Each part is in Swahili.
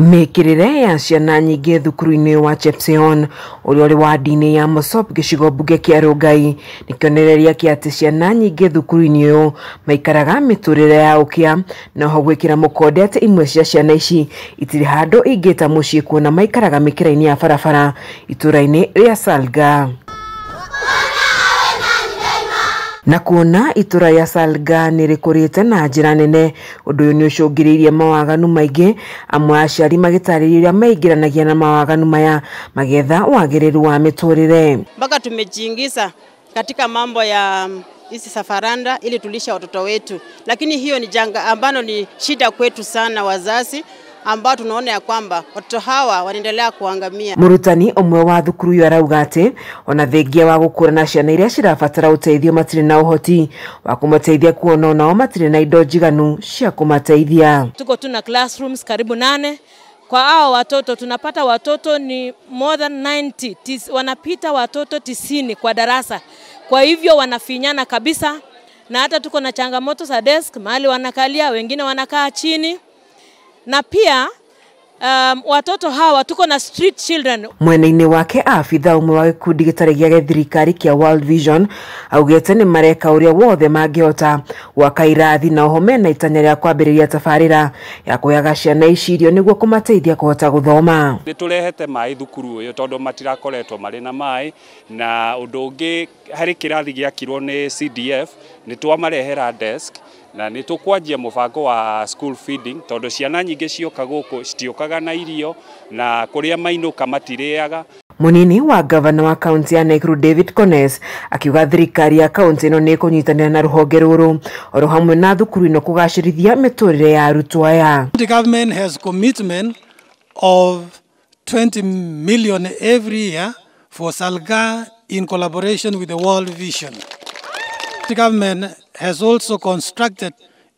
Mikiriini ya ciana nyingi thukuru-ini wa Chepseon uri WADI ya MOSOP GICIGO BUNGE kia RONGAI ni kionereria kia ati ciana nyingi thukuru-ini uyu maikaraga miturire ya ukia na ho gwikira mukonde ati imwe cia ciana ici itiri handu ingita mucii kuona maikaraga mikiraini ya barabara itura-ini ria Salga. Na kuona itura ya Salga nirikurite na njira nene undu uyu ni ucungiriirie mawaganu maingi amwe aciari magitariria maingiranagia na mawaganu maya magetha wagiriru wa miturire. Mpaka tumejiingiza katika mambo ya hizi safaranda ili tulisha watoto wetu, lakini hiyo ni janga ambalo ni shida kwetu sana wazazi, ambao tunaona ya kwamba watoto hawa wanaendelea kuangamia. Murutani omwe wa thukuru yu arauga ati ona thengia wa gukurana ciana iria cirabatara uteithio matire na uhoti wa kumateithia kuona nao matire na indo njiganu cia kumateithia. Tuko tuna classrooms karibu 8. Kwa hao watoto tunapata watoto ni more than 90, wanapita watoto 90 kwa darasa. Kwa hivyo wanafinyana kabisa, na hata tuko na changamoto za desk, mahali wanakalia, wengine wanakaa chini. Na pia watoto hawa tuko na street children. Mwena-ini wake afitha umwe wa gikundi gitari gia githirikari kia World Vision augete ni mareka uria wothe mangihota gwaka irathi na oho mena itanya ria kwambiriria tabarira ya kuyaga ciana ici irio niguo kumateithia kuhota guthoma. Niturehete mai thukuru uyu tondu matirakoretwo mari na mai, na undu ungi hari kirathi giakirwo ni CDF ni twamarehera desk na ni tukwanjia mubango wa school feeding tondu ciana nyingi cioka guku citiokaga na irio na kuria mainuka matiriaga. Munini wa gavana wa kaunti ya NAIKURU David Kones akiuga thirikari ya kaunti ino ni kunyitanira na ruhonge ruru oro hamwe na thukuru ino kugacirithia miturire ya arutwo aya. The government has commitment of 20 million every year for Salga in collaboration with the World Vision. The government has also constructed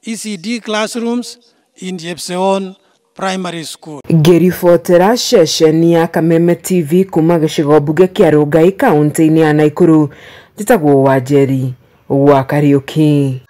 ECD classrooms in Chepseon Primary School. Ngiribotera ceceni ya Kameme TV kuma GICIGO BUNGE kia RONGAI kaunti-ini ya NAIKURU, njitagwo Wanjeri wa Kariuki.